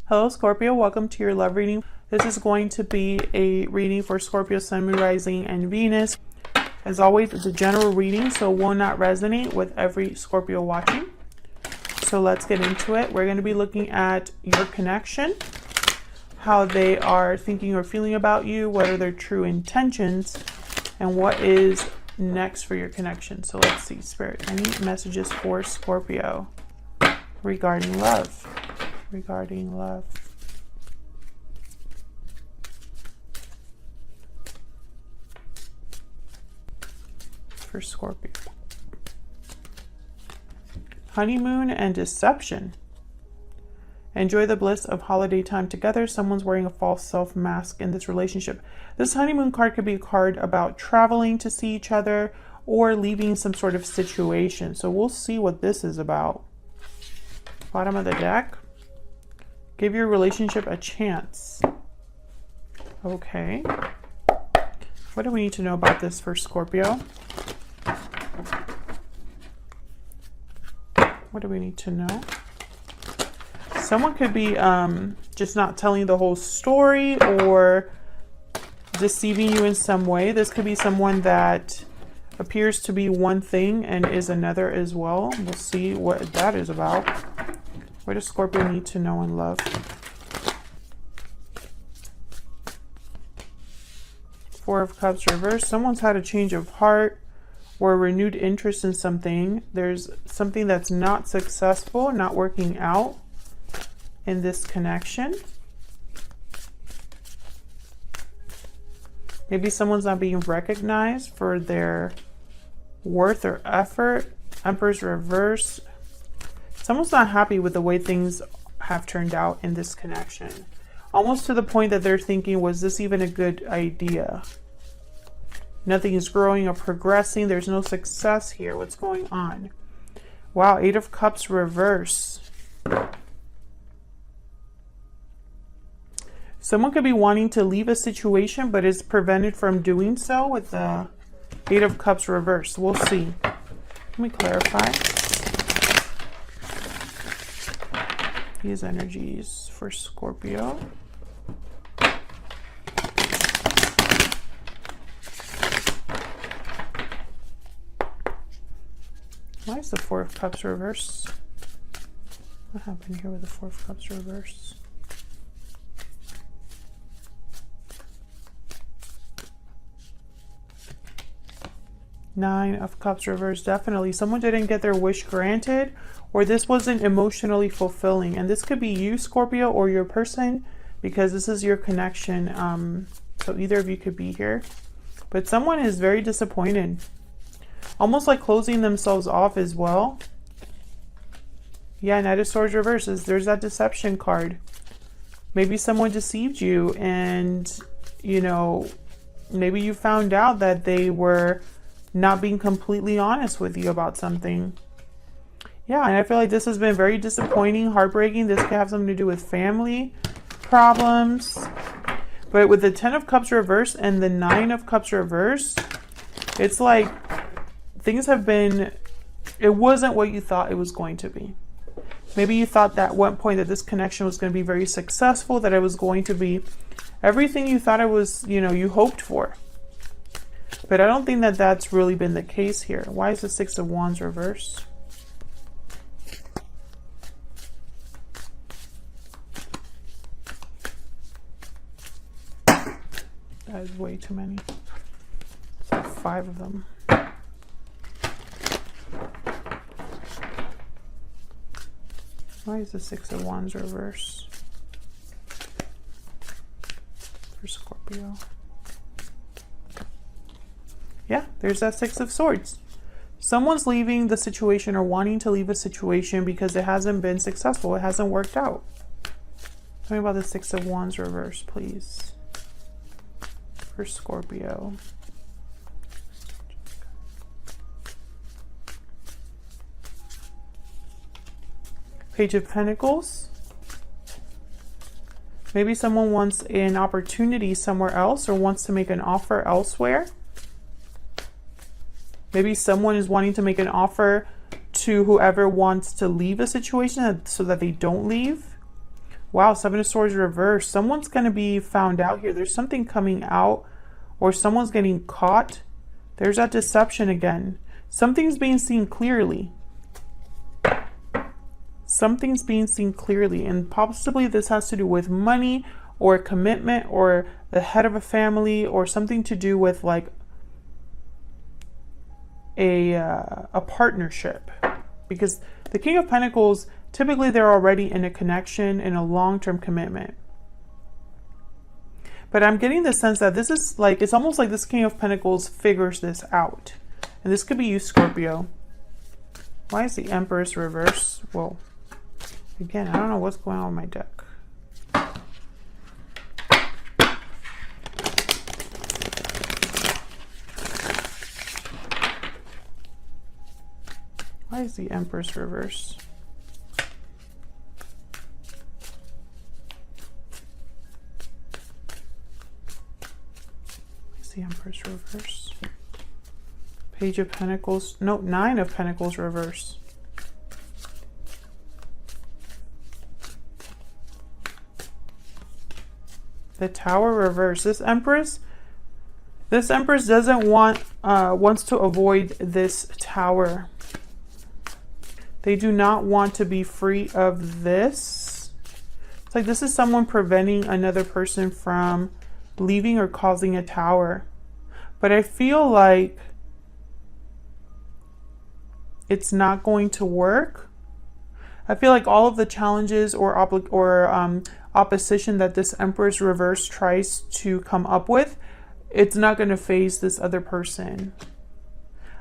Hello Scorpio, welcome to your love reading. This is going to be a reading for Scorpio, Sun, Moon, Rising, and Venus. As always, it's a general reading, so it will not resonate with every Scorpio watching. So let's get into it. We're going to be looking at your connection, how they are thinking or feeling about you, what are their true intentions, and what is next for your connection. So let's see, Spirit, any messages for Scorpio regarding love? Regarding love. For Scorpio. Honeymoon and deception. Enjoy the bliss of holiday time together. Someone's wearing a false self mask in this relationship. This honeymoon card could be a card about traveling to see each other or leaving some sort of situation. So we'll see what this is about. Bottom of the deck. Give your relationship a chance. Okay. What do we need to know about this for Scorpio? What do we need to know? Someone could be just not telling the whole story or deceiving you in some way. This could be someone that appears to be one thing and is another as well. We'll see what that is about. What does Scorpio need to know in love? Four of Cups reversed. Someone's had a change of heart or renewed interest in something. There's something that's not successful, not working out in this connection. Maybe someone's not being recognized for their worth or effort. Emperor's reverse. Someone's not happy with the way things have turned out in this connection. Almost to the point that they're thinking, was this even a good idea? Nothing is growing or progressing. There's no success here. What's going on? Wow, Eight of Cups reverse. Someone could be wanting to leave a situation, but is prevented from doing so with the Eight of Cups reverse. We'll see. Let me clarify. These energies for Scorpio. Why is the Four of Cups reverse? What happened here with the Four of Cups reverse? Nine of Cups reverse. Definitely someone didn't get their wish granted, or this wasn't emotionally fulfilling. And this could be you, Scorpio, or your person, because this is your connection. So either of you could be here. But someone is very disappointed. Almost like closing themselves off as well. Yeah, Knight of Swords reverses. There's that deception card. Maybe someone deceived you and, you know, maybe you found out that they were not being completely honest with you about something. Yeah, and I feel like this has been very disappointing, heartbreaking. This could have something to do with family problems. But with the 10 of Cups reverse and the 9 of Cups reverse, it's like things have been, it wasn't what you thought it was going to be. Maybe you thought that at one point that this connection was going to be very successful, that it was going to be everything you thought it was, you know, you hoped for. But I don't think that that's really been the case here. Why is the Six of Wands reverse? That is way too many. It's like 5 of them. Why is the Six of Wands reverse for Scorpio? Yeah, there's that Six of Swords. Someone's leaving the situation or wanting to leave a situation because it hasn't been successful. It hasn't worked out. Tell me about the Six of Wands reverse, please. For Scorpio. Page of Pentacles. Maybe someone wants an opportunity somewhere else or wants to make an offer elsewhere. Maybe someone is wanting to make an offer to whoever wants to leave a situation so that they don't leave. Wow, Seven of Swords reversed. Someone's going to be found out here. There's something coming out, or someone's getting caught. There's that deception again. Something's being seen clearly. Something's being seen clearly, and possibly this has to do with money or commitment or the head of a family or something to do with like a partnership, because the King of Pentacles, typically they're already in a connection, in a long-term commitment. But I'm getting the sense that this is like, it's almost like this King of Pentacles figures this out. And this could be you, Scorpio. Why is the Empress reverse? Whoa. Again, I don't know what's going on with my deck. Why is the Empress reverse? The Empress reverse. Page of Pentacles. No, Nine of Pentacles reverse. The Tower reverse. This Empress doesn't want, wants to avoid this Tower. They do not want to be free of this. It's like this is someone preventing another person from leaving or causing a tower. But I feel like it's not going to work. I feel like all of the challenges or opposition that this Empress reverse tries to come up with, it's not going to phase this other person.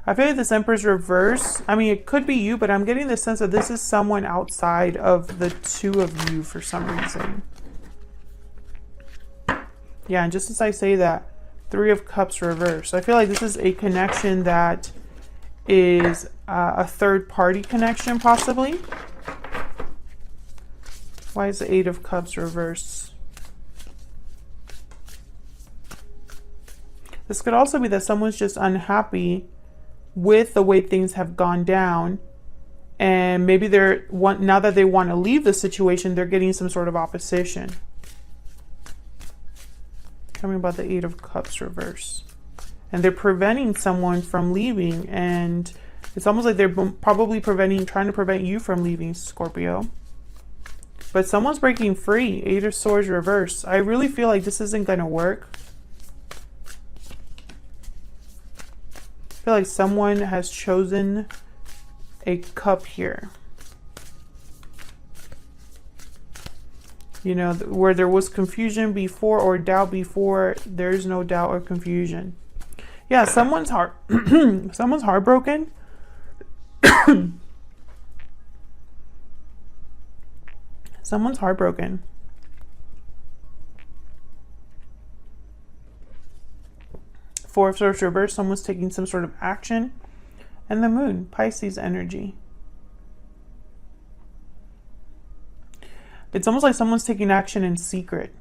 I feel like this Empress reverse, I mean, it could be you, but I'm getting the sense that this is someone outside of the two of you for some reason. Yeah, and just as I say that, Three of Cups reverse. I feel like this is a connection that is a third-party connection, possibly. Why is the Eight of Cups reverse? This could also be that someone's just unhappy with the way things have gone down, and maybe now that they want to leave the situation, they're getting some sort of opposition. Coming about the Eight of Cups reverse, and they're preventing someone from leaving, and it's almost like they're probably trying to prevent you from leaving, Scorpio. But someone's breaking free. Eight of Swords reverse. I really feel like this isn't going to work. I feel like someone has chosen a cup here. You know, where there was confusion before or doubt before, there's no doubt or confusion. Yeah, someone's someone's heartbroken. Someone's heartbroken. Four of Swords reverse, someone's taking some sort of action. And the Moon, Pisces energy. It's almost like someone's taking action in secret.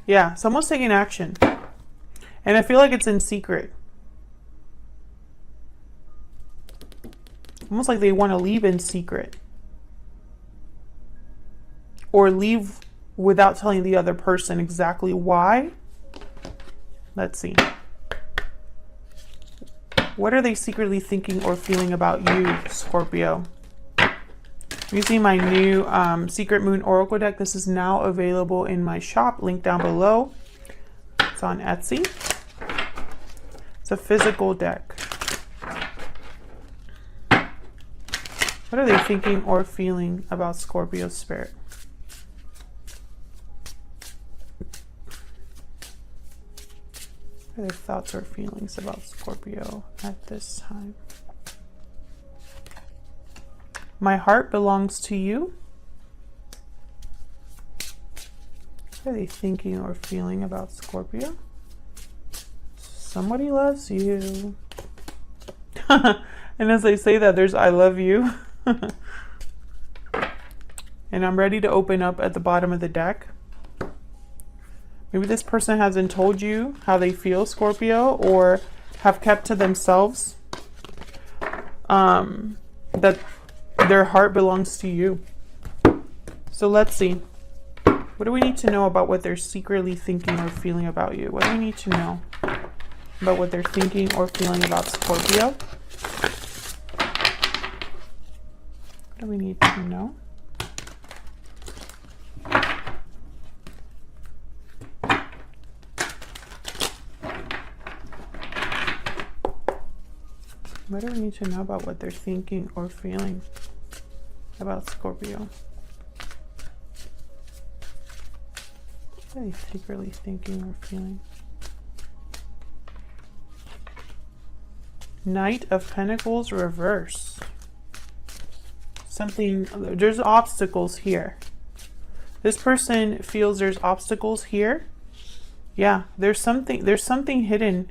Yeah, someone's taking action. And I feel like it's in secret. Almost like they want to leave in secret. Or leave without telling the other person exactly why. Let's see. What are they secretly thinking or feeling about you, Scorpio? I'm using my new Secret Moon Oracle deck. This is now available in my shop, link down below. It's on Etsy. It's a physical deck. What are they thinking or feeling about Scorpio spirit? What are their thoughts or feelings about Scorpio at this time? My heart belongs to you. What are they thinking or feeling about Scorpio? Somebody loves you. And as I say that, there's I love you. And I'm ready to open up at the bottom of the deck. Maybe this person hasn't told you how they feel, Scorpio, or have kept to themselves. that their heart belongs to you. So let's see. What do we need to know about what they're secretly thinking or feeling about you? What do we need to know about what they're thinking or feeling about Scorpio? What do we need to know? What do we need to know about what they're thinking or feeling about Scorpio? What are they secretly thinking or feeling? Knight of Pentacles reverse. There's obstacles here. This person feels there's obstacles here. Yeah, there's something hidden.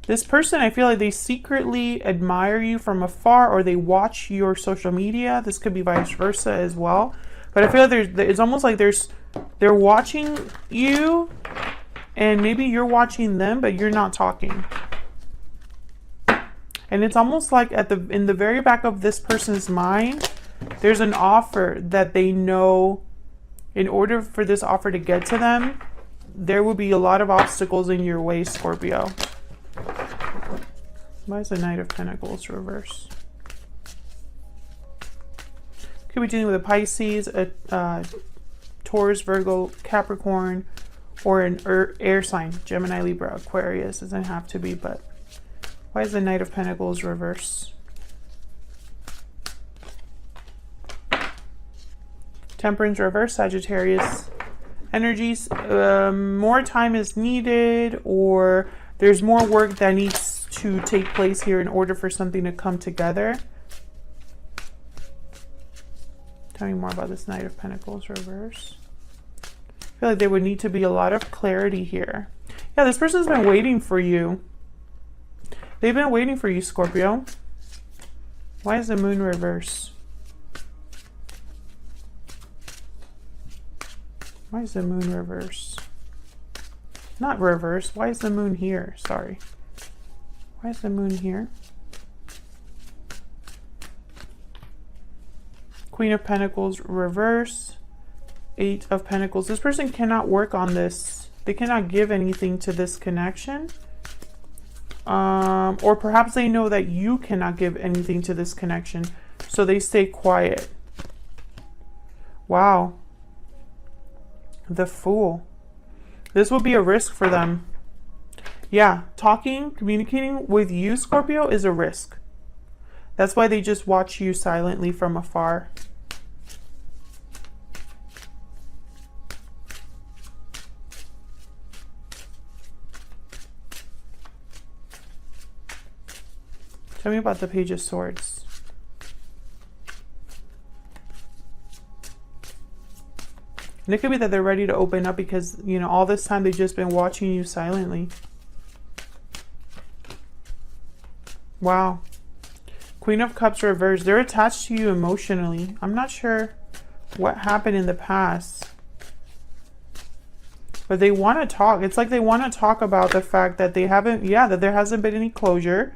This person, I feel like they secretly admire you from afar, or they watch your social media. This could be vice versa as well. But I feel like it's almost like they're watching you, and maybe you're watching them, but you're not talking. And it's almost like in the very back of this person's mind, there's an offer that they know in order for this offer to get to them, there will be a lot of obstacles in your way, Scorpio. Why is the Knight of Pentacles reverse? Could be dealing with a Pisces, a Taurus, Virgo, Capricorn, or an air sign, Gemini, Libra, Aquarius. Doesn't have to be, but why is the Knight of Pentacles reverse? Temperance reverse, Sagittarius energies. More time is needed, or there's more work that needs to take place here in order for something to come together. Tell me more about this Knight of Pentacles reverse. I feel like there would need to be a lot of clarity here. Yeah, this person's been waiting for you. They've been waiting for you, Scorpio. Why is the Moon reverse? Why is the Moon reverse? Not reverse. Why is the Moon here? Sorry. Why is the Moon here? Queen of Pentacles reverse. Eight of Pentacles. This person cannot work on this. They cannot give anything to this connection. Or perhaps they know that you cannot give anything to this connection, so they stay quiet. Wow. The Fool. This will be a risk for them. Yeah, communicating with you, Scorpio, is a risk. That's why they just watch you silently from afar. Tell me about the Page of Swords. And it could be that they're ready to open up because, you know, all this time they've just been watching you silently. Wow. Queen of Cups reversed. They're attached to you emotionally. I'm not sure what happened in the past, but they want to talk. It's like they want to talk about the fact that they haven't, that there hasn't been any closure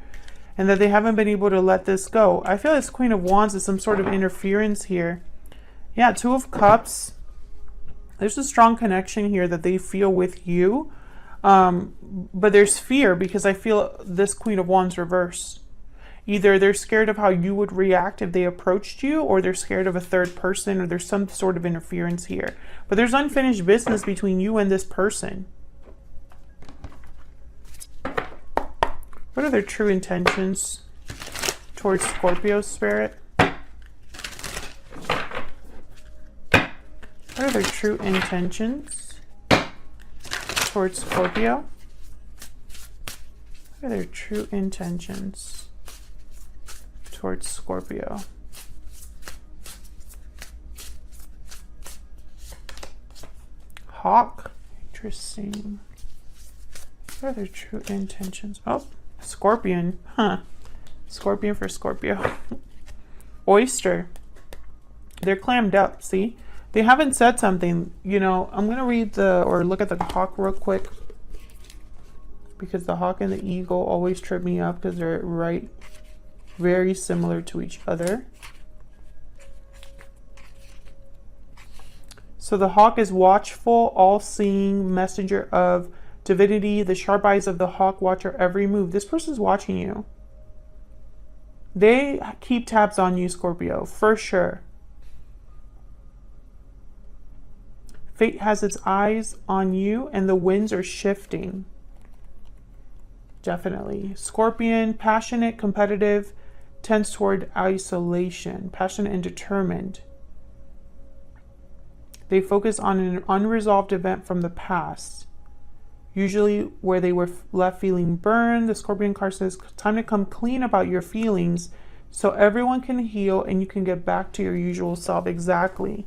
and that they haven't been able to let this go. I feel this Queen of Wands is some sort of interference here. Yeah, Two of Cups. There's a strong connection here that they feel with you. But there's fear because I feel this Queen of Wands reverse. Either they're scared of how you would react if they approached you, or they're scared of a third person, or there's some sort of interference here. But there's unfinished business between you and this person. What are their true intentions towards Scorpio, Spirit? What are their true intentions towards Scorpio? What are their true intentions towards Scorpio? Hawk. Interesting. What are their true intentions? Oh, Scorpion. Huh. Scorpion for Scorpio. Oyster. They're clammed up, see? They haven't said something. You know, I'm going to read or look at the hawk real quick, because the hawk and the eagle always trip me up because they're right very similar to each other. So the hawk is watchful, all-seeing, messenger of divinity. The sharp eyes of the hawk watch your every move. This person's watching you. They keep tabs on you, Scorpio, for sure. Fate has its eyes on you and the winds are shifting. Definitely. Scorpion, passionate, competitive, tends toward isolation, passionate and determined. They focus on an unresolved event from the past, usually where they were left feeling burned. The Scorpion card says, time to come clean about your feelings so everyone can heal and you can get back to your usual self. Exactly.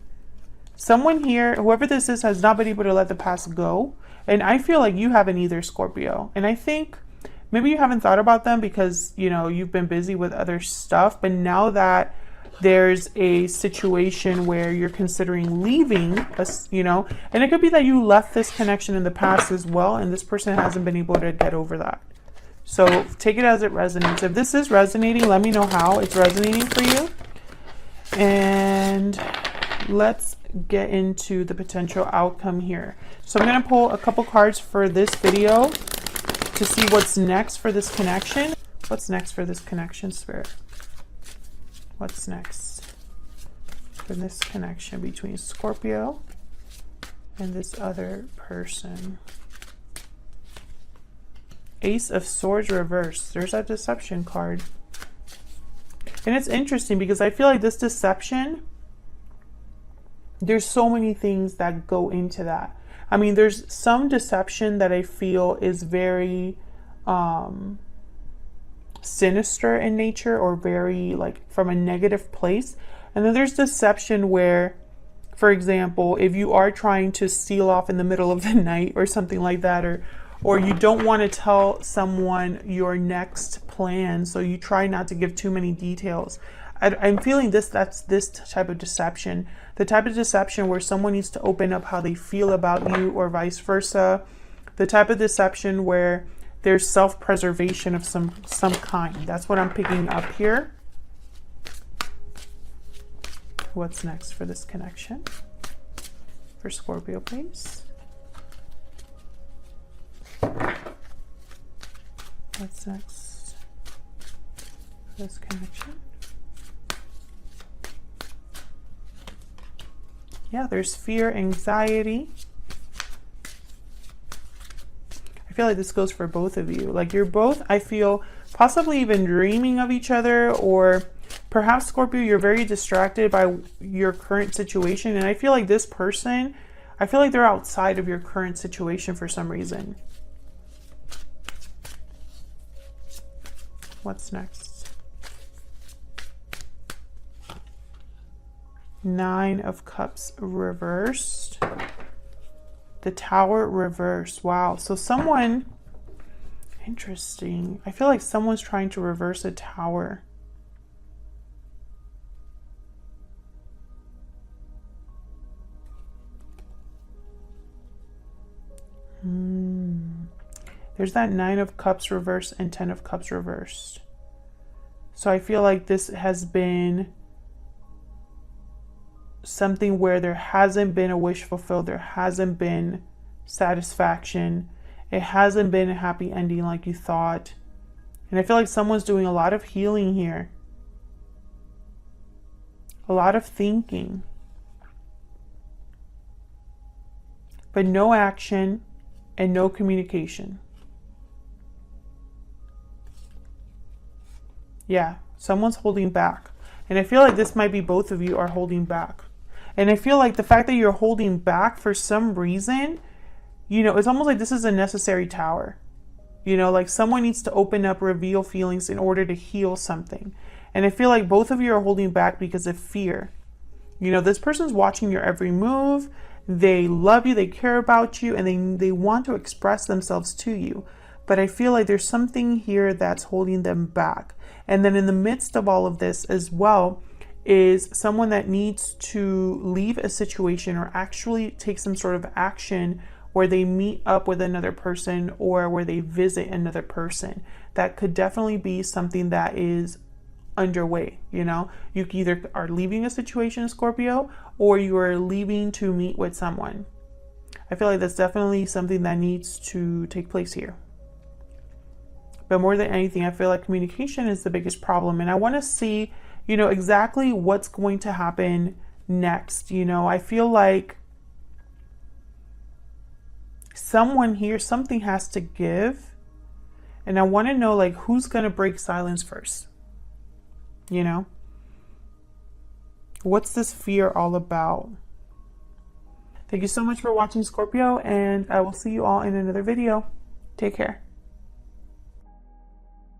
Someone here, whoever this is, has not been able to let the past go. And I feel like you haven't either, Scorpio. And I think maybe you haven't thought about them because, you know, you've been busy with other stuff. But now that there's a situation where you're considering leaving, you know, and it could be that you left this connection in the past as well, and this person hasn't been able to get over that. So take it as it resonates. If this is resonating, let me know how it's resonating for you. And let's get into the potential outcome here. So I'm going to pull a couple cards for this video to see what's next for this connection. What's next for this connection, Spirit? What's next for this connection between Scorpio and this other person? Ace of Swords reversed. There's that deception card. And it's interesting because I feel like this deception, there's so many things that go into that. I mean, there's some deception that I feel is very sinister in nature or very like from a negative place. And then there's deception where, for example, if you are trying to steal off in the middle of the night or something like that, or you don't want to tell someone your next plan, so you try not to give too many details. I'm feeling that's this type of deception. The type of deception where someone needs to open up how they feel about you or vice versa. The type of deception where there's self-preservation of some kind. That's what I'm picking up here. What's next for this connection? For Scorpio, please. What's next for this connection? Yeah, there's fear, anxiety. I feel like this goes for both of you. Like you're both, I feel, possibly even dreaming of each other, or perhaps, Scorpio, you're very distracted by your current situation. And I feel like this person, I feel like they're outside of your current situation for some reason. What's next? Nine of Cups reversed. The Tower reversed. Wow. So someone, interesting. I feel like someone's trying to reverse a tower. There's that Nine of Cups reversed and 10 of Cups reversed. So I feel like this has been something where there hasn't been a wish fulfilled. There hasn't been satisfaction. It hasn't been a happy ending like you thought. And I feel like someone's doing a lot of healing here. A lot of thinking. But no action and no communication. Yeah, someone's holding back. And I feel like this might be both of you are holding back. And I feel like the fact that you're holding back for some reason, you know, it's almost like this is a necessary tower. You know, like someone needs to open up, reveal feelings in order to heal something. And I feel like both of you are holding back because of fear. You know, this person's watching your every move. They love you, they care about you, and they want to express themselves to you. But I feel like there's something here that's holding them back. And then in the midst of all of this as well is someone that needs to leave a situation or actually take some sort of action where they meet up with another person or where they visit another person. That could definitely be something that is underway. You know, you either are leaving a situation, Scorpio, or you are leaving to meet with someone. I feel like that's definitely something that needs to take place here. But more than anything, I feel like communication is the biggest problem. And I want to see, you know, exactly what's going to happen next. You know, I feel like someone here, something has to give. And I want to know, like, who's going to break silence first? You know? What's this fear all about? Thank you so much for watching, Scorpio, and I will see you all in another video. Take care.